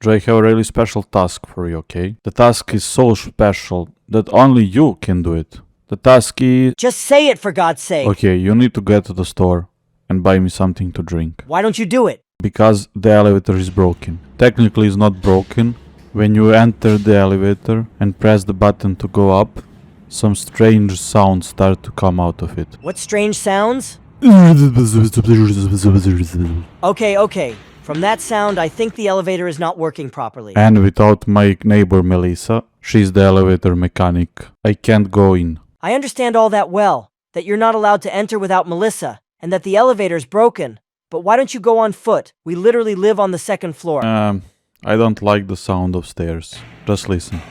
Joe, I have a really special task for you, okay? The task is so special that only you can do it. The task is... Just say it, for God's sake. Okay, you need to get to the store and buy me something to drink. Why don't you do it? Because the elevator is broken. Technically, it's not broken. When you enter the elevator and press the button to go up, some strange sounds start to come out of it. What strange sounds? Okay. From that sound, I think the elevator is not working properly. And without my neighbor Melissa, she's the elevator mechanic, I can't go in. I understand all that well, that you're not allowed to enter without Melissa, and that the elevator's broken. But why don't you go on foot? We literally live on the second floor. I don't like the sound of stairs. Just listen.